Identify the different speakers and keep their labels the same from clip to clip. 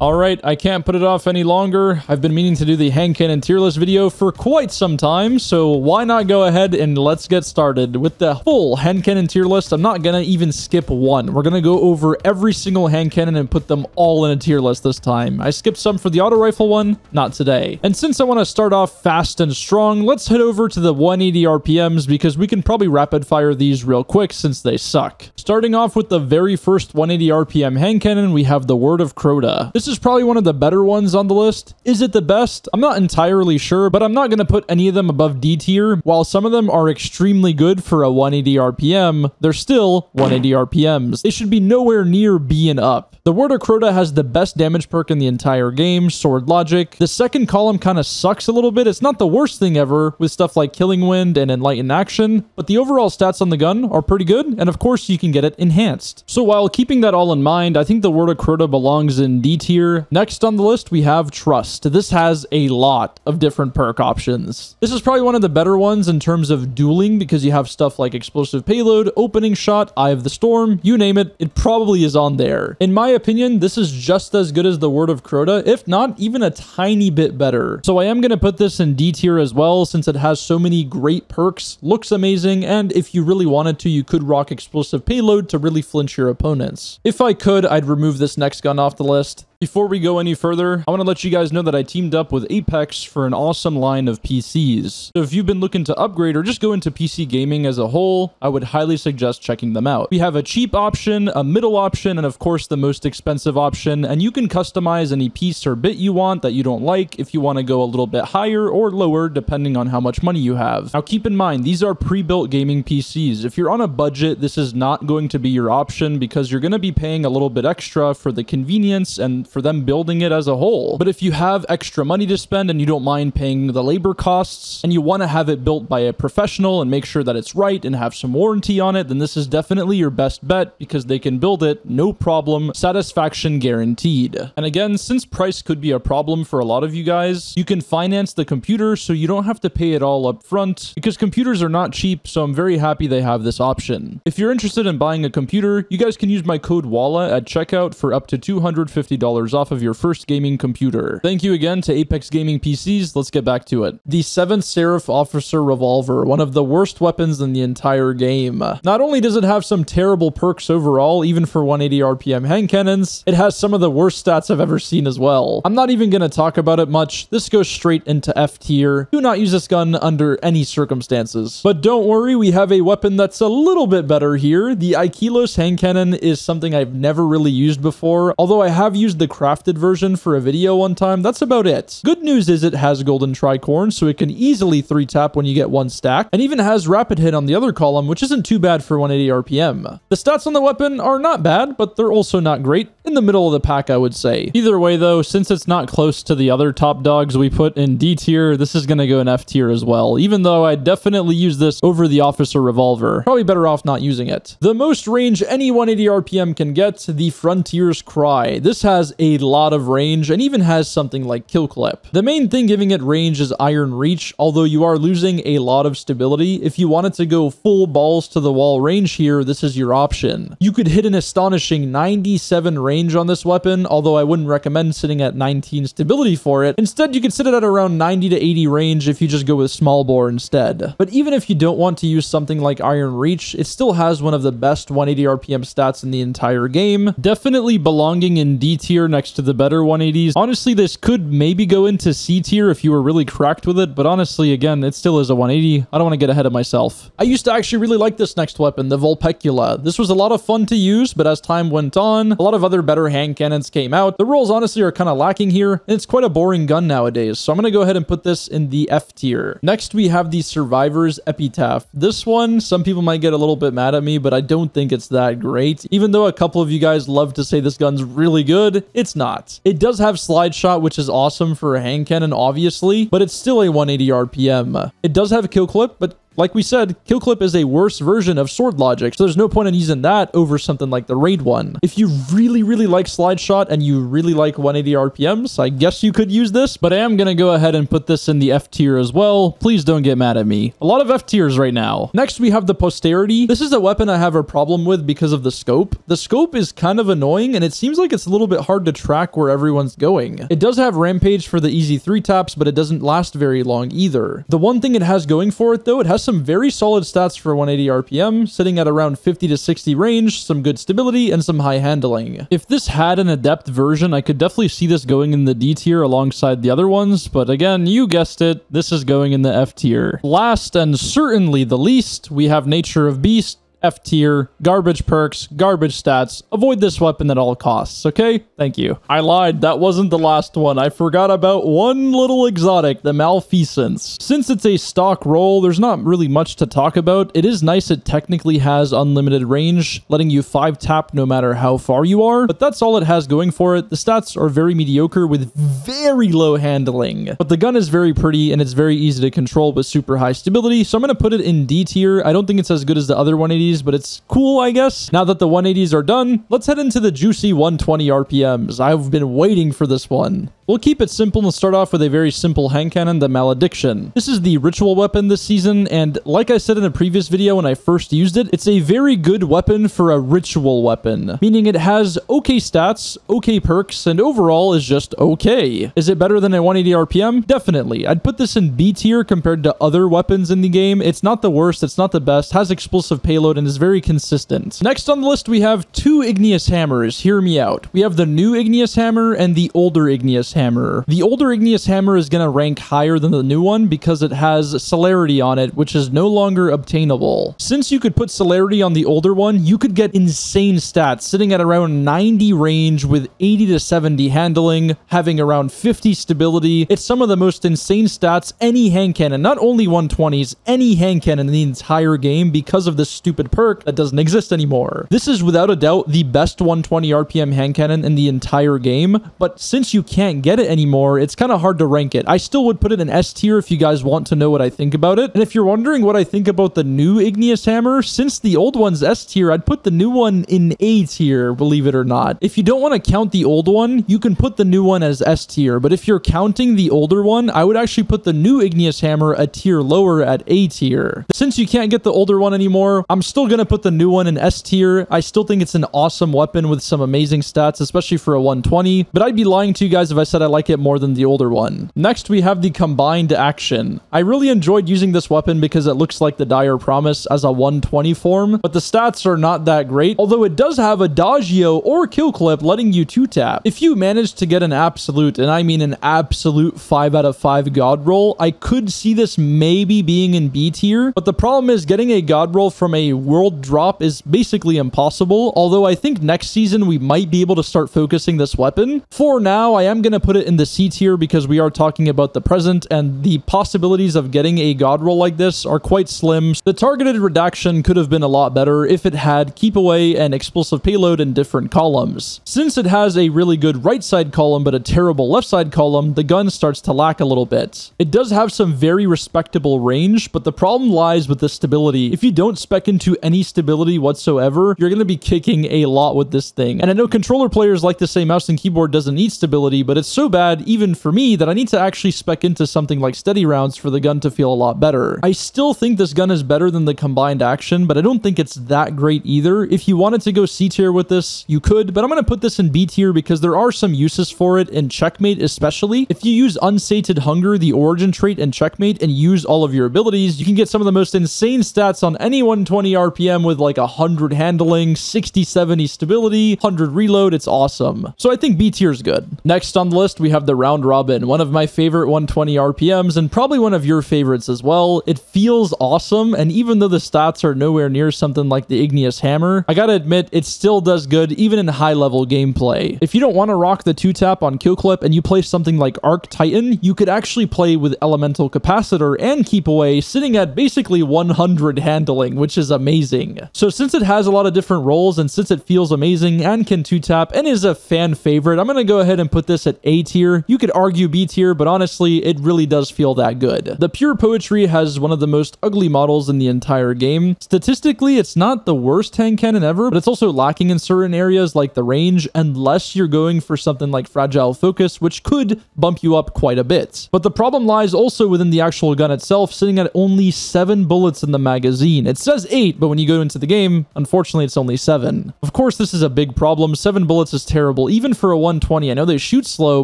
Speaker 1: Alright, I can't put it off any longer. I've been meaning to do the hand cannon tier list video for quite some time, so why not go ahead and let's get started with the full hand cannon tier list. I'm not gonna even skip one. We're gonna go over every single hand cannon and put them all in a tier list this time. I skipped some for the auto rifle one, not today. And since I want to start off fast and strong, let's head over to the 180 RPMs because we can probably rapid fire these real quick since they suck. Starting off with the very first 180 RPM hand cannon, we have the Word of Crota. This is probably one of the better ones on the list. Is it the best? I'm not entirely sure, but I'm not going to put any of them above D tier. While some of them are extremely good for a 180 RPM, they're still 180 RPMs. They should be nowhere near B and up. The Word of Crota has the best damage perk in the entire game, Sword Logic. The second column kind of sucks a little bit. It's not the worst thing ever with stuff like Killing Wind and Enlightened Action, but the overall stats on the gun are pretty good, and of course you can get it enhanced. So while keeping that all in mind, I think the Word of Crota belongs in D tier. Next on the list, we have Trust. This has a lot of different perk options. This is probably one of the better ones in terms of dueling because you have stuff like Explosive Payload, Opening Shot, Eye of the Storm, you name it, it probably is on there. In my opinion, this is just as good as the Word of Crota, if not even a tiny bit better. So I am going to put this in D tier as well since it has so many great perks, looks amazing, and if you really wanted to, you could rock Explosive Payload to really flinch your opponents. If I could, I'd remove this next gun off the list. Before we go any further, I want to let you guys know that I teamed up with Apex for an awesome line of PCs. So if you've been looking to upgrade or just go into PC gaming as a whole, I would highly suggest checking them out. We have a cheap option, a middle option, and of course the most expensive option, and you can customize any piece or bit you want that you don't like if you want to go a little bit higher or lower depending on how much money you have. Now keep in mind, these are pre-built gaming PCs. If you're on a budget, this is not going to be your option because you're going to be paying a little bit extra for the convenience and for them building it as a whole. But if you have extra money to spend and you don't mind paying the labor costs and you want to have it built by a professional and make sure that it's right and have some warranty on it, then this is definitely your best bet because they can build it, no problem, satisfaction guaranteed. And again, since price could be a problem for a lot of you guys, you can finance the computer so you don't have to pay it all up front because computers are not cheap, so I'm very happy they have this option. If you're interested in buying a computer, you guys can use my code WALLA at checkout for up to $250 off of your first gaming computer. Thank you again to Apex Gaming PCs. Let's get back to it. The 7th Seraph Officer Revolver, one of the worst weapons in the entire game. Not only does it have some terrible perks overall, even for 180 RPM hand cannons, it has some of the worst stats I've ever seen as well. I'm not even going to talk about it much. This goes straight into F tier. Do not use this gun under any circumstances. But don't worry, we have a weapon that's a little bit better here. The igneous hand cannon is something I've never really used before, although I have used the crafted version for a video one time. That's about it. Good news is it has golden tricorn, so it can easily 3-tap when you get one stack, and even has rapid hit on the other column, which isn't too bad for 180 RPM. The stats on the weapon are not bad, but they're also not great. In the middle of the pack, I would say. Either way though, since it's not close to the other top dogs we put in D tier, this is gonna go in F tier as well, even though I definitely use this over the Officer Revolver. Probably better off not using it. The most range any 180 RPM can get, the Frontier's Cry. This has a lot of range and even has something like Kill Clip. The main thing giving it range is Iron Reach, although you are losing a lot of stability. If you wanted to go full balls to the wall range here, this is your option. You could hit an astonishing 97 range on this weapon, although I wouldn't recommend sitting at 19 stability for it. Instead, you could sit it at around 90 to 80 range if you just go with small bore instead. But even if you don't want to use something like Iron Reach, it still has one of the best 180 RPM stats in the entire game. Definitely belonging in D tier next to the better 180s. Honestly, this could maybe go into C tier if you were really cracked with it, but honestly, again, it still is a 180. I don't want to get ahead of myself. I used to actually really like this next weapon, the Vulpecula. This was a lot of fun to use, but as time went on, a lot of other better hand cannons came out. The rolls honestly are kind of lacking here, and it's quite a boring gun nowadays, so I'm going to go ahead and put this in the F tier. Next, we have the Survivor's Epitaph. This one, some people might get a little bit mad at me, but I don't think it's that great. Even though a couple of you guys love to say this gun's really good, it's not. It does have slide shot, which is awesome for a hand cannon, obviously, but it's still a 180 RPM. It does have a kill clip, but Like we said, kill clip is a worse version of sword logic, so there's no point in using that over something like the raid one. If you really like slide shot and you really like 180 RPMs, I guess you could use this, but I am gonna go ahead and put this in the F tier as well. Please don't get mad at me. A lot of F tiers right now. Next, we have the posterity. This is a weapon I have a problem with because of the scope. The scope is kind of annoying, and it seems like it's a little bit hard to track where everyone's going. It does have rampage for the easy 3 taps, but it doesn't last very long either. The one thing it has going for it though, it has some very solid stats for 180 RPM, sitting at around 50 to 60 range, some good stability, and some high handling. If this had an adept version, I could definitely see this going in the D tier alongside the other ones, but again, you guessed it, this is going in the F tier. Last and certainly the least, we have Nature of Beast, F tier, garbage perks, garbage stats. Avoid this weapon at all costs, okay? Thank you. I lied, that wasn't the last one. I forgot about one little exotic, the Malfeasance. Since it's a stock roll, there's not really much to talk about. It is nice it technically has unlimited range, letting you 5 tap no matter how far you are, but that's all it has going for it. The stats are very mediocre with very low handling, but the gun is very pretty and it's very easy to control with super high stability, so I'm going to put it in D tier. I don't think it's as good as the other 180s, but it's cool, I guess. Now that the 180s are done, let's head into the juicy 120 RPMs. I've been waiting for this one. We'll keep it simple and start off with a very simple hand cannon, the Malediction. This is the ritual weapon this season, and like I said in a previous video when I first used it, it's a very good weapon for a ritual weapon, meaning it has okay stats, okay perks, and overall is just okay. Is it better than a 180 RPM? Definitely. I'd put this in B tier compared to other weapons in the game. It's not the worst, it's not the best, has explosive payload, and is very consistent. Next on the list, we have 2 igneous hammers. Hear me out. We have the new igneous hammer and the older igneous hammer. The older igneous hammer is going to rank higher than the new one because it has celerity on it, which is no longer obtainable. Since you could put celerity on the older one, you could get insane stats, sitting at around 90 range with 80 to 70 handling, having around 50 stability. It's some of the most insane stats any hand cannon, not only 120s, any hand cannon in the entire game because of this stupid perk that doesn't exist anymore. This is without a doubt the best 120 RPM hand cannon in the entire game, but since you can't get it anymore, it's kind of hard to rank it. I still would put it in S tier if you guys want to know what I think about it. And if you're wondering what I think about the new igneous hammer, since the old one's S tier, I'd put the new one in A tier, believe it or not. If you don't want to count the old one, you can put the new one as S tier, but if you're counting the older one, I would actually put the new igneous hammer a tier lower at A tier. Since you can't get the older one anymore, I'm still gonna put the new one in S tier. I still think it's an awesome weapon with some amazing stats, especially for a 120, but I'd be lying to you guys if I said I like it more than the older one. Next, we have the combined action. I really enjoyed using this weapon because it looks like the Dire Promise as a 120 form, but the stats are not that great, although it does have Adagio or Kill Clip letting you 2-tap. If you manage to get an absolute, and I mean an absolute 5 out of 5 God roll, I could see this maybe being in B tier, but the problem is getting a God roll from a world drop is basically impossible, although I think next season we might be able to start focusing this weapon. For now, I am going to put it in the C tier because we are talking about the present, and the possibilities of getting a God roll like this are quite slim. The targeted redaction could have been a lot better if it had keep away and explosive payload in different columns. Since it has a really good right side column but a terrible left side column, the gun starts to lack a little bit. It does have some very respectable range, but the problem lies with the stability. If you don't spec into any stability whatsoever, you're going to be kicking a lot with this thing. And I know controller players like to say mouse and keyboard doesn't need stability, but it's so bad even for me that I need to actually spec into something like steady rounds for the gun to feel a lot better. I still think this gun is better than the combined action, but I don't think it's that great either. If you wanted to go C tier with this, you could, but I'm going to put this in B tier because there are some uses for it in Checkmate especially. If you use Unsated Hunger, the origin trait in Checkmate, and use all of your abilities, you can get some of the most insane stats on any 120 RPM with like 100 handling, 60-70 stability, 100 reload. It's awesome. So I think B tier is good. Next on the list, we have the Round Robin, one of my favorite 120 RPMs and probably one of your favorites as well. It feels awesome, and even though the stats are nowhere near something like the Igneous Hammer, I gotta admit, it still does good even in high-level gameplay. If you don't want to rock the 2-tap on Kill Clip and you play something like Arc Titan, you could actually play with Elemental Capacitor and Keep Away, sitting at basically 100 handling, which is amazing. So since it has a lot of different roles and since it feels amazing and can 2-tap and is a fan favorite, I'm gonna go ahead and put this at A tier. You could argue B tier, but honestly, it really does feel that good. The pure poetry has one of the most ugly models in the entire game. Statistically, it's not the worst hand cannon ever, but it's also lacking in certain areas like the range, unless you're going for something like fragile focus, which could bump you up quite a bit. But the problem lies also within the actual gun itself, sitting at only 7 bullets in the magazine. It says 8, but when you go into the game, unfortunately, it's only 7. Of course, this is a big problem. 7 bullets is terrible, even for a 120. I know they shoot slow,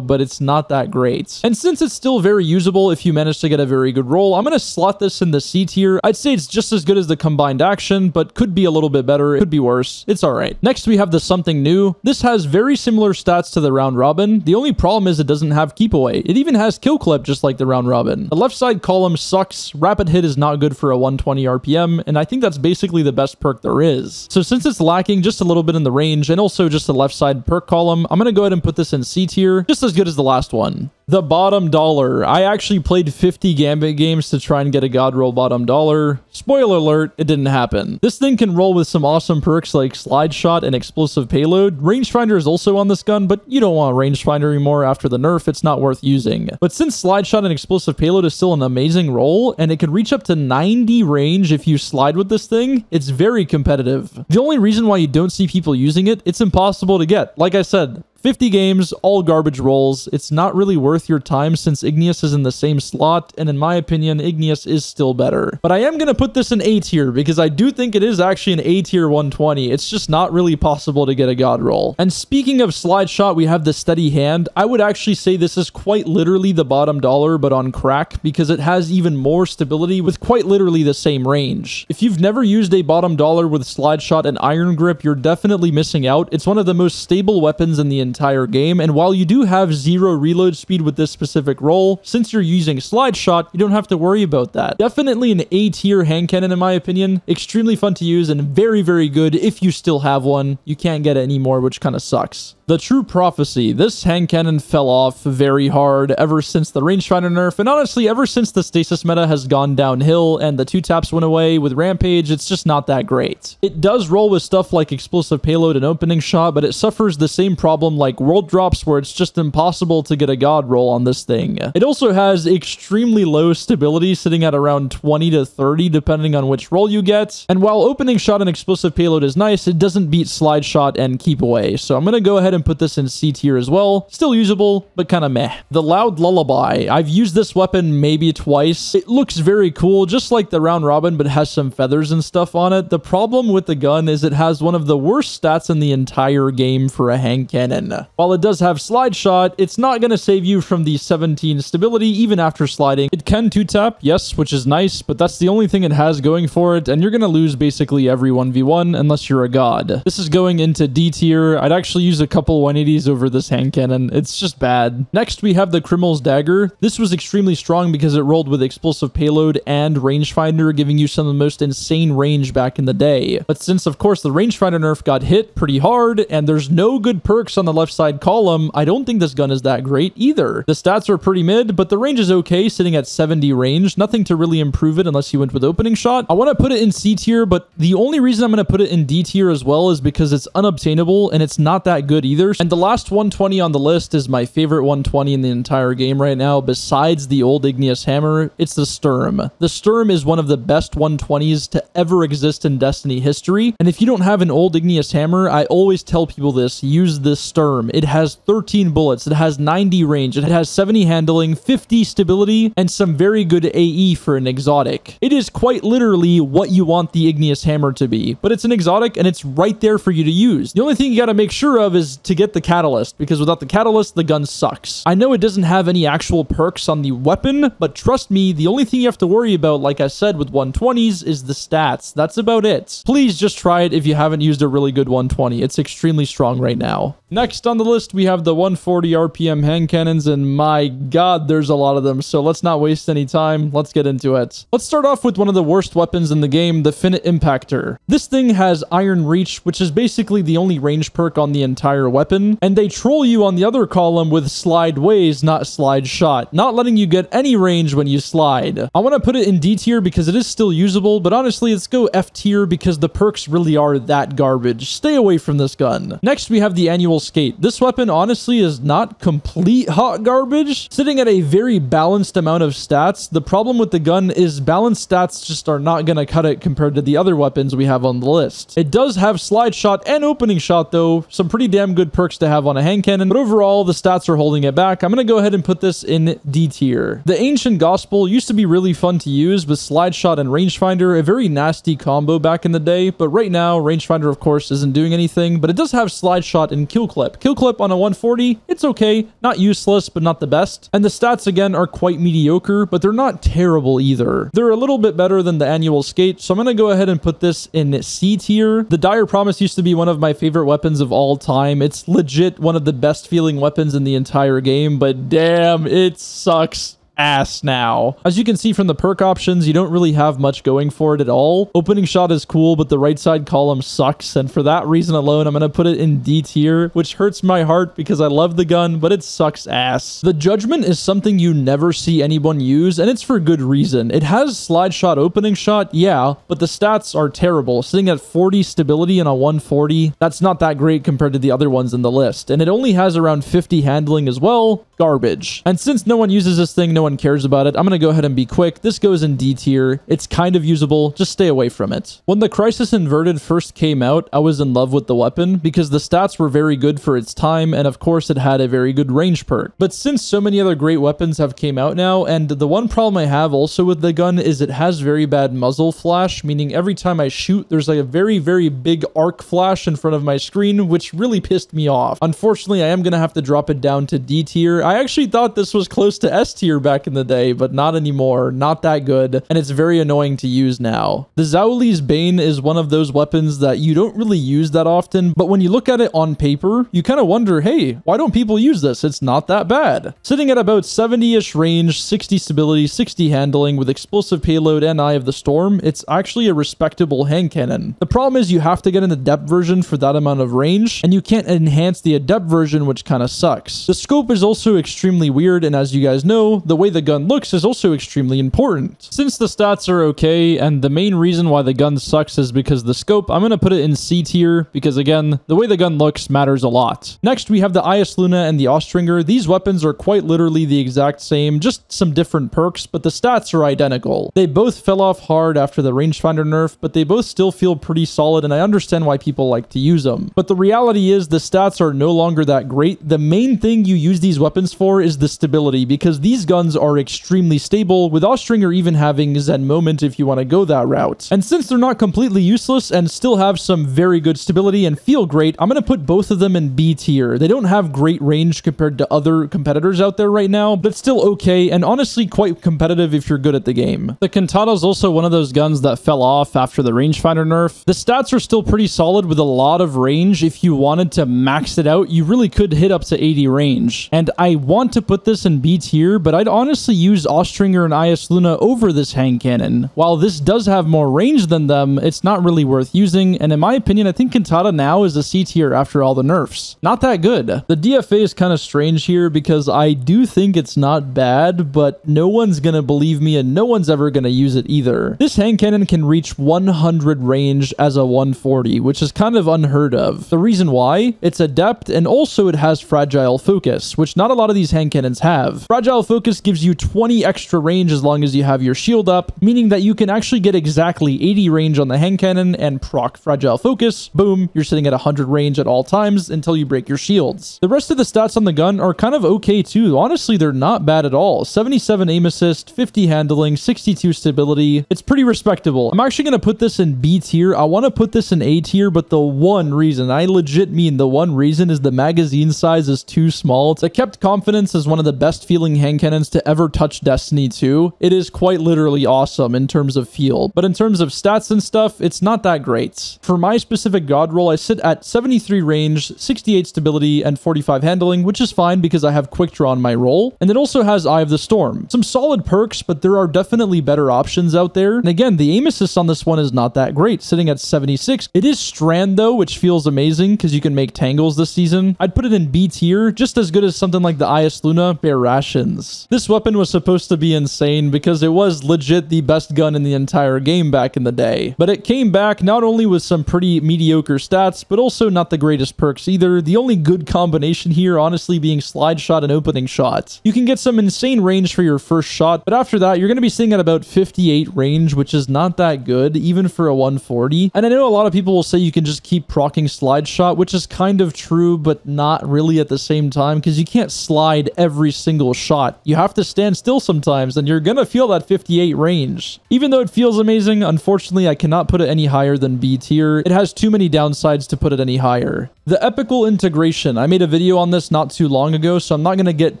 Speaker 1: but it's not that great. And since it's still very usable if you manage to get a very good roll, I'm going to slot this in the C tier. I'd say it's just as good as the combined action, but could be a little bit better. It could be worse. It's all right. Next, we have the something new. This has very similar stats to the round robin. The only problem is it doesn't have keep away. It even has kill clip just like the round robin. The left side column sucks. Rapid hit is not good for a 120 RPM, and I think that's basically the best perk there is. So since it's lacking just a little bit in the range and also just the left side perk column, I'm going to go ahead and put this in C tier, just as good as the last one. The bottom dollar. I actually played 50 Gambit games to try and get a god roll bottom dollar. Spoiler alert, it didn't happen. This thing can roll with some awesome perks like slide shot and explosive payload. Rangefinder is also on this gun, but you don't want rangefinder anymore after the nerf. It's not worth using. But since slide shot and explosive payload is still an amazing roll, and it can reach up to 90 range if you slide with this thing, it's very competitive. The only reason why you don't see people using it, it's impossible to get. Like I said, 50 games, all garbage rolls. It's not really worth your time since Igneous is in the same slot, and in my opinion, Igneous is still better. But I am going to put this in A tier because I do think it is actually an A tier 120. It's just not really possible to get a god roll. And speaking of slide shot, we have the steady hand. I would actually say this is quite literally the bottom dollar, but on crack, because it has even more stability with quite literally the same range. If you've never used a bottom dollar with slide shot and iron grip, you're definitely missing out. It's one of the most stable weapons in the entire game, and while you do have 0 reload speed with this specific roll, since you're using slide shot, you don't have to worry about that. Definitely an A tier hand cannon in my opinion. Extremely fun to use and very, very good if you still have one. You can't get it anymore, which kind of sucks. The True Prophecy. This hand cannon fell off very hard ever since the rangefinder nerf, and honestly, ever since the stasis meta has gone downhill and the 2 taps went away with Rampage, it's just not that great. It does roll with stuff like explosive payload and opening shot, but it suffers the same problem like world drops where it's just impossible to get a god roll on this thing. It also has extremely low stability, sitting at around 20 to 30 depending on which roll you get, and while opening shot and explosive payload is nice, it doesn't beat slide shot and keep away, so I'm going to go ahead and put this in C tier as well. Still usable, but kind of meh. The Loud Lullaby. I've used this weapon maybe twice. It looks very cool, just like the round robin, but has some feathers and stuff on it. The problem with the gun is it has one of the worst stats in the entire game for a hand cannon. While it does have slide shot, it's not going to save you from the 17 stability even after sliding. It can 2-tap, yes, which is nice, but that's the only thing it has going for it, and you're going to lose basically every 1v1 unless you're a god. This is going into D tier. I'd actually use a couple 180s over this hand cannon. It's just bad. Next, we have the Criminal's Dagger. This was extremely strong because it rolled with explosive payload and rangefinder, giving you some of the most insane range back in the day. But since, of course, the rangefinder nerf got hit pretty hard, and there's no good perks on the left side column, I don't think this gun is that great either. The stats are pretty mid, but the range is okay, sitting at 70 range. Nothing to really improve it unless you went with opening shot. I want to put it in C tier, but the only reason I'm going to put it in D tier as well is because it's unobtainable and it's not that good either. And the last 120 on the list is my favorite 120 in the entire game right now, besides the old igneous hammer. It's the Sturm. The Sturm is one of the best 120s to ever exist in Destiny history, and if you don't have an old igneous hammer, I always tell people this: use this Sturm. It has 13 bullets, it has 90 range, it has 70 handling, 50 stability, and some very good AE for an exotic. It is quite literally what you want the igneous hammer to be, but it's an exotic and it's right there for you to use. The only thing you got to make sure of is to get the catalyst, because without the catalyst, the gun sucks. I know it doesn't have any actual perks on the weapon, but trust me, the only thing you have to worry about, like I said, with 120s is the stats. That's about it. Please just try it if you haven't used a really good 120. It's extremely strong right now. Next on the list, we have the 140 RPM hand cannons, and my god, there's a lot of them, so let's not waste any time. Let's get into it. Let's start off with one of the worst weapons in the game, the Finite Impactor. This thing has Iron Reach, which is basically the only range perk on the entire weapon, and they troll you on the other column with slide ways, not slide shot, not letting you get any range when you slide. I want to put it in D tier because it is still usable, but honestly, let's go F tier because the perks really are that garbage. Stay away from this gun. Next, we have the annual skate. This weapon honestly is not complete hot garbage, sitting at a very balanced amount of stats. The problem with the gun is balanced stats just are not going to cut it compared to the other weapons we have on the list. It does have slide shot and opening shot though, some pretty damn good perks to have on a hand cannon, but overall the stats are holding it back. I'm going to go ahead and put this in D tier. The Ancient Gospel used to be really fun to use with slide shot and rangefinder, a very nasty combo back in the day, but right now rangefinder of course isn't doing anything, but it does have slide shot and kill clip. Kill clip on a 140, it's okay, not useless, but not the best. And the stats again are quite mediocre, but they're not terrible either. They're a little bit better than the annual skate, so I'm going to go ahead and put this in C tier. The Dire Promise used to be one of my favorite weapons of all time. It's legit one of the best feeling weapons in the entire game, but damn, it sucks ass now. As you can see from the perk options, you don't really have much going for it at all. Opening shot is cool, but the right side column sucks, and for that reason alone, I'm going to put it in D tier, which hurts my heart because I love the gun, but it sucks ass. The Judgment is something you never see anyone use, and it's for good reason. It has slide shot, opening shot, yeah, but the stats are terrible. Sitting at 40 stability and a 140, that's not that great compared to the other ones in the list, and it only has around 50 handling as well. Garbage. And since no one uses this thing, no one cares about it, I'm going to go ahead and be quick. This goes in D tier. It's kind of usable. Just stay away from it. When the Crisis Inverted first came out, I was in love with the weapon because the stats were very good for its time, and of course it had a very good range perk. But since so many other great weapons have came out now, and the one problem I have also with the gun is it has very bad muzzle flash, meaning every time I shoot, there's like a very, very big arc flash in front of my screen, which really pissed me off. Unfortunately, I am going to have to drop it down to D tier. I actually thought this was close to S tier back in the day, but not anymore. Not that good, and it's very annoying to use now. The Zauli's Bane is one of those weapons that you don't really use that often, but when you look at it on paper, you kind of wonder, hey, why don't people use this? It's not that bad. Sitting at about 70-ish range, 60 stability, 60 handling with explosive payload and Eye of the Storm, it's actually a respectable hand cannon. The problem is you have to get an adept version for that amount of range, and you can't enhance the adept version, which kind of sucks. The scope is also extremely weird, and as you guys know, the way the gun looks is also extremely important. Since the stats are okay, and the main reason why the gun sucks is because the scope, I'm going to put it in C tier, because again, the way the gun looks matters a lot. Next, we have the Ias Luna and the Austringer. These weapons are quite literally the exact same, just some different perks, but the stats are identical. They both fell off hard after the rangefinder nerf, but they both still feel pretty solid, and I understand why people like to use them. But the reality is the stats are no longer that great. The main thing you use these weapons for is the stability, because these guns are extremely stable, with Austringer even having Zen Moment if you want to go that route. And since they're not completely useless and still have some very good stability and feel great, I'm going to put both of them in B tier. They don't have great range compared to other competitors out there right now, but still okay, and honestly quite competitive if you're good at the game. The Cantata is also one of those guns that fell off after the rangefinder nerf. The stats are still pretty solid with a lot of range. If you wanted to max it out, you really could hit up to 80 range. And I want to put this in B tier, but I'd honestly use Austringer and Ias Luna over this hand cannon. While this does have more range than them, it's not really worth using, and in my opinion, I think Cantata now is a C tier after all the nerfs. Not that good. The DFA is kind of strange here because I do think it's not bad, but no one's gonna believe me and no one's ever gonna use it either. This hand cannon can reach 100 range as a 140, which is kind of unheard of. The reason why? It's adept, and also it has fragile focus, which not a lot of these hand cannons have. Fragile focus gives you 20 extra range as long as you have your shield up, meaning that you can actually get exactly 80 range on the hand cannon and proc fragile focus. Boom, you're sitting at 100 range at all times until you break your shields. The rest of the stats on the gun are kind of okay too. Honestly, they're not bad at all. 77 aim assist, 50 handling, 62 stability. It's pretty respectable. I'm actually going to put this in B tier. I want to put this in A tier, but the one reason, I legit mean the one reason, is the magazine size is too small. The kept confidence as one of the best feeling hand cannons to ever touch Destiny 2. It is quite literally awesome in terms of feel, but in terms of stats and stuff, it's not that great. For my specific god roll, I sit at 73 range, 68 stability, and 45 handling, which is fine because I have quick draw on my roll, and it also has Eye of the Storm. Some solid perks, but there are definitely better options out there. And again, the aim assist on this one is not that great, sitting at 76. It is Strand though, which feels amazing because you can make tangles this season. I'd put it in B tier, just as good as something like the IS Luna Bear Rations. This weapon was supposed to be insane because it was legit the best gun in the entire game back in the day. But it came back not only with some pretty mediocre stats, but also not the greatest perks either. The only good combination here honestly being slide shot and opening shot. You can get some insane range for your first shot, but after that you're going to be sitting at about 58 range, which is not that good even for a 140. And I know a lot of people will say you can just keep proccing slide shot, which is kind of true, but not really at the same time because you can't slide every single shot. You have to stand still sometimes and you're going to feel that 58 range. Even though it feels amazing, unfortunately I cannot put it any higher than B tier. It has too many downsides to put it any higher. The epical integration. I made a video on this not too long ago, so I'm not going to get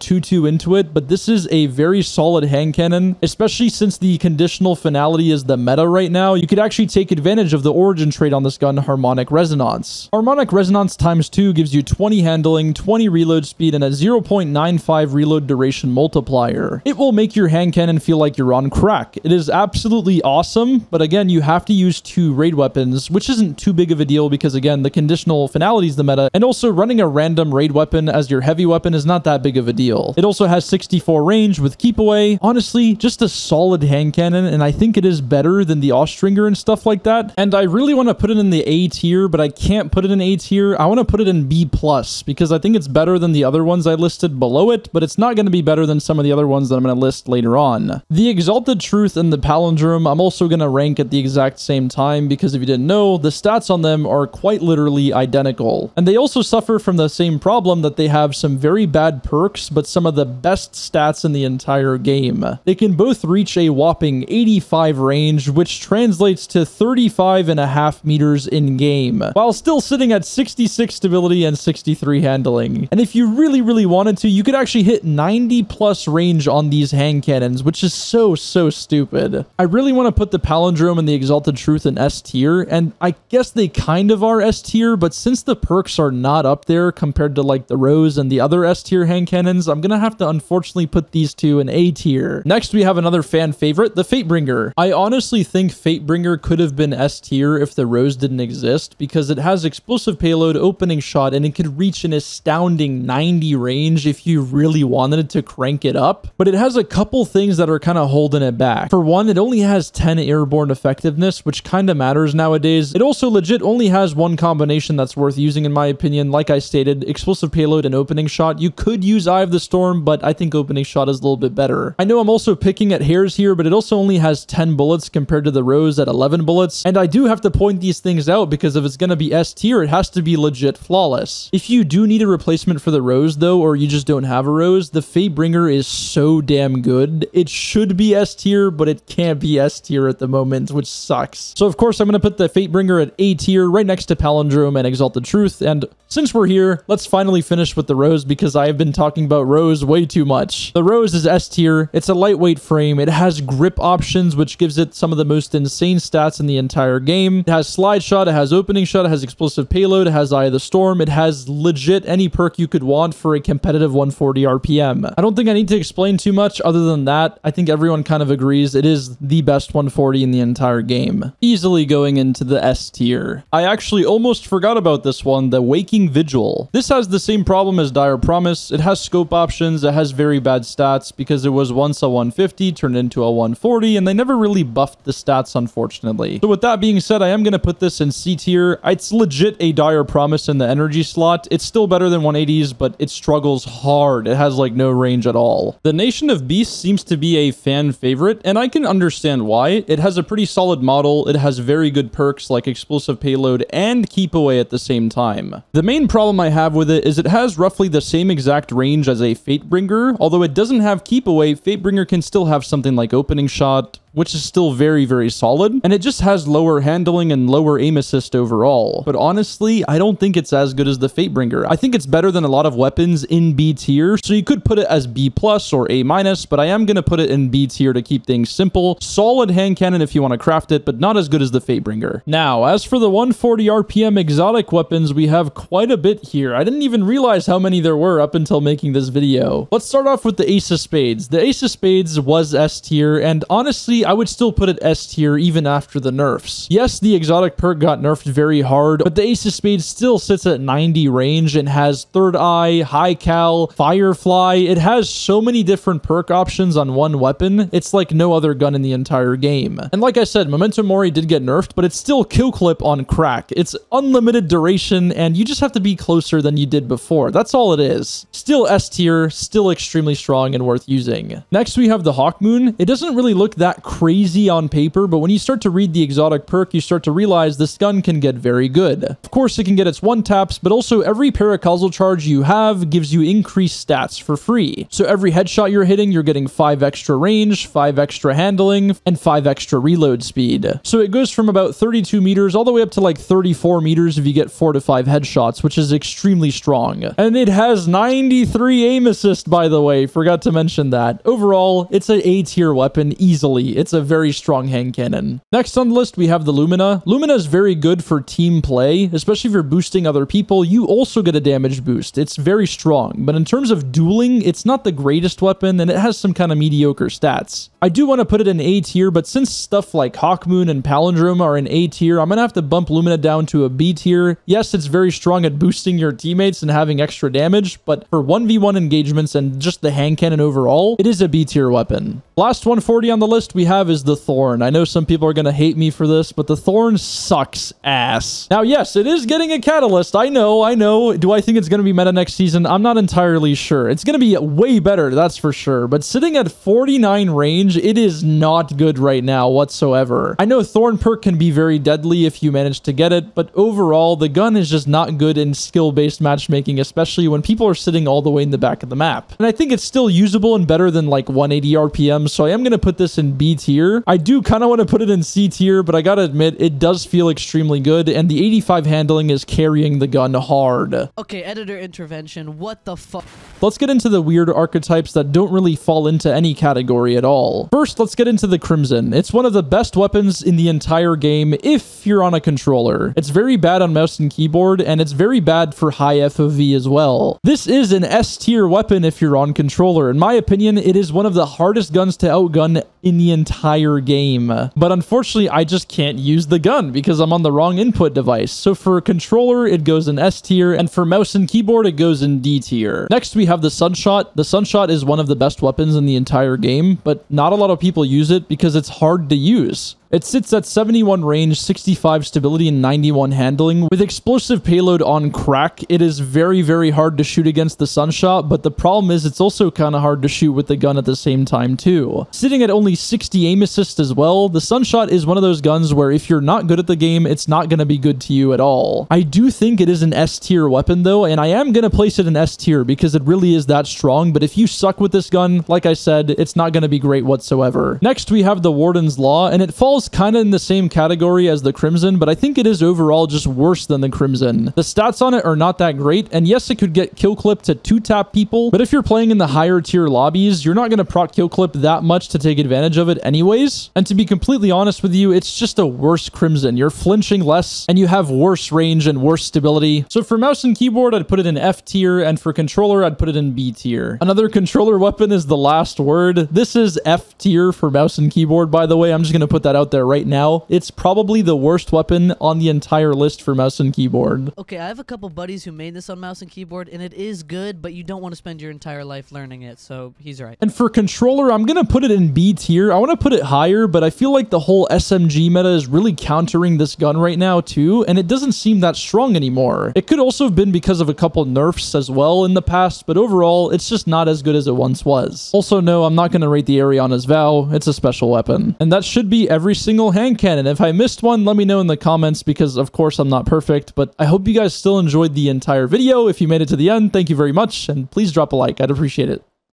Speaker 1: too into it, but this is a very solid hand cannon, especially since the conditional finality is the meta right now. You could actually take advantage of the origin trait on this gun, Harmonic Resonance. Harmonic Resonance times 2 gives you 20 handling, 20 reload speed, and a 0.95 reload duration multiplier. It will make your hand cannon feel like you're on crack. It is absolutely awesome, but again, you have to use 2 raid weapons, which isn't too big of a deal because again, the conditional finality is the meta, and also running a random raid weapon as your heavy weapon is not that big of a deal. It also has 64 range with keep away. Honestly, just a solid hand cannon, and I think it is better than the Austringer and stuff like that. And I really want to put it in the A tier, but I can't put it in A tier. I want to put it in B plus because I think it's better than the other ones I listed below it, but it's not going to be better than some of the other ones that I'm going to list later on. The Exalted Truth and the Palindrome, I'm also going to rank at the exact same time because if you didn't know, the stats on them are quite literally identical. And they also suffer from the same problem that they have some very bad perks, but some of the best stats in the entire game. They can both reach a whopping 85 range, which translates to 35.5 meters in game, while still sitting at 66 stability and 63 handling. And if you really wanted to, you could actually hit 90 plus range on these hand cannons, which is so stupid. I really want to put the Palindrome and the Exalted Truth in S tier, and I guess they kind of are S tier, but since the perks are not up there compared to like the Rose and the other S tier hand cannons, I'm gonna have to unfortunately put these two in A tier. Next, we have another fan favorite, the Fatebringer. I honestly think Fatebringer could have been S tier if the Rose didn't exist because it has explosive payload, opening shot, and it could reach an astounding 90 range if you really wanted it to crank it up. But it has a couple things that are kind of holding it back. For one, it only has 10 airborne effectiveness, which kind of matters nowadays. It also legit only has one combination that's worth using in my opinion. Like I stated, explosive payload and opening shot. You could use Eye of the Storm, but I think opening shot is a little bit better. I know I'm also picking at hairs here, but it also only has 10 bullets compared to the Rose at 11 bullets. And I do have to point these things out because if it's going to be S tier, it has to be legit flawless. If you do need a replacement for the Rose though, or you just don't have a Rose, the Fatebringer is so damn good. It should be S tier, but it can't be S tier at the moment, which sucks. So of course I'm going to put the Fatebringer at A tier right next to Palindrome and Exalted Truth. And since we're here, let's finally finish with the Rose because I have been talking about Rose way too much. The Rose is S tier. It's a lightweight frame. It has grip options, which gives it some of the most insane stats in the entire game. It has slide shot. It has opening shot. It has explosive payload. It has Eye of the Storm. It has legit any perk you could want for a competitive 140 RPM. I don't think I need to explain too much other than that. I think everyone kind of agrees it is the best 140 in the entire game. Easily going into the S tier. I actually almost forgot about this one, the Waking Vigil. This has the same problem as Dire Promise. It has scope options. It has very bad stats because it was once a 150 turned into a 140 and they never really buffed the stats, unfortunately. So with that being said, I am going to put this in C tier. It's legit a Dire Promise in the energy slot. It's still better than 180s, but it struggles hard. It has like no range at all. The Nation of Beasts seems to be a fan favorite, and I can understand why. It has a pretty solid model. It has very good perks like explosive payload and keep away at the same time. The main problem I have with it is it has roughly the same exact range as a Fatebringer. Although it doesn't have keep away, Fatebringer can still have something like opening shot, which is still very, very solid. And it just has lower handling and lower aim assist overall. But honestly, I don't think it's as good as the Fatebringer. I think it's better than a lot of weapons in B tier. So you could put it as B plus or A minus, but I am going to put it in B tier to keep things simple. Solid hand cannon if you want to craft it, but not as good as the Fatebringer. Now, as for the 140 RPM exotic weapons, we have quite a bit here. I didn't even realize how many there were up until making this video. Let's start off with the Ace of Spades. The Ace of Spades was S tier, and honestly, I would still put it S tier even after the nerfs. Yes, the exotic perk got nerfed very hard, but the Ace of Spades still sits at 90 range and has Third Eye, High Cal, Firefly. It has so many different perk options on one weapon. It's like no other gun in the entire game. And like I said, Memento Mori did get nerfed, but it's still kill clip on crack. It's unlimited duration, and you just have to be closer than you did before. That's all it is. Still S tier, still extremely strong and worth using. Next, we have the Hawkmoon. It doesn't really look that crazy on paper, but when you start to read the exotic perk, you start to realize this gun can get very good. Of course, it can get its one taps, but also every paracausal charge you have gives you increased stats for free. So every headshot you're hitting, you're getting 5 extra range, 5 extra handling, and 5 extra reload speed. So it goes from about 32 meters all the way up to like 34 meters if you get 4 to 5 headshots, which is extremely strong. And it has 93 aim assist, by the way. Forgot to mention that. Overall, it's an A tier weapon easily. It's a very strong hand cannon. Next on the list, we have the Lumina. Lumina is very good for team play, especially if you're boosting other people. You also get a damage boost. It's very strong, but in terms of dueling, it's not the greatest weapon, and it has some kind of mediocre stats. I do want to put it in A tier, but since stuff like Hawkmoon and Palindrome are in A tier, I'm going to have to bump Lumina down to a B tier. Yes, it's very strong at boosting your teammates and having extra damage, but for 1v1 engagements and just the hand cannon overall, it is a B tier weapon. Last 140 on the list we have is the Thorn. I know some people are going to hate me for this, but the Thorn sucks ass. Now, yes, it is getting a catalyst. I know. Do I think it's going to be meta next season? I'm not entirely sure. It's going to be way better, that's for sure. But sitting at 49 range, it is not good right now whatsoever. I know Thorn perk can be very deadly if you manage to get it, but overall, the gun is just not good in skill-based matchmaking, especially when people are sitting all the way in the back of the map. And I think it's still usable and better than like 180 RPM, so I am going to put this in B tier. I do kind of want to put it in C tier, but I gotta admit, it does feel extremely good, and the 85 handling is carrying the gun hard.
Speaker 2: Okay, editor intervention, what the fuck?
Speaker 1: Let's get into the weird archetypes that don't really fall into any category at all. First, let's get into the Crimson. It's one of the best weapons in the entire game if you're on a controller. It's very bad on mouse and keyboard, and it's very bad for high FOV as well. This is an S tier weapon if you're on controller. In my opinion, it is one of the hardest guns to outgun in the entire game. But unfortunately, I just can't use the gun because I'm on the wrong input device. So for a controller, it goes in S tier, and for mouse and keyboard, it goes in D tier. Next, we have the Sunshot. The Sunshot is one of the best weapons in the entire game, but not a lot of people use it because it's hard to use. It sits at 71 range, 65 stability, and 91 handling. With explosive payload on crack, it is very, very hard to shoot against the Sunshot, but the problem is it's also kind of hard to shoot with the gun at the same time too. Sitting at only 60 aim assist as well, the Sunshot is one of those guns where if you're not good at the game, it's not going to be good to you at all. I do think it is an S tier weapon though, and I am going to place it in S tier because it really is that strong, but if you suck with this gun, like I said, it's not going to be great whatsoever. Next, we have the Warden's Law, and it falls kind of in the same category as the Crimson, but I think it is overall just worse than the Crimson. The stats on it are not that great, and yes, it could get kill clip to 2-tap people, but if you're playing in the higher tier lobbies, you're not going to proc kill clip that much to take advantage of it anyways. And to be completely honest with you, it's just a worse Crimson. You're flinching less, and you have worse range and worse stability. So for mouse and keyboard, I'd put it in F tier, and for controller, I'd put it in B tier. Another controller weapon is the Last Word. This is F tier for mouse and keyboard, by the way. I'm just going to put that out there right now. It's probably the worst weapon on the entire list for mouse and keyboard.
Speaker 2: Okay, I have a couple buddies who made this on mouse and keyboard, and it is good, but you don't want to spend your entire life learning it, so he's right.
Speaker 1: And for controller, I'm going to put it in B tier. I want to put it higher, but I feel like the whole SMG meta is really countering this gun right now too, and it doesn't seem that strong anymore. It could also have been because of a couple nerfs as well in the past, but overall, it's just not as good as it once was. Also, no, I'm not going to rate the Ariana's Vow. It's a special weapon. And that should be every single hand cannon. If I missed one, let me know in the comments because, of course, I'm not perfect, but I hope you guys still enjoyed the entire video. If you made it to the end, thank you very much, and please drop a like. I'd appreciate it.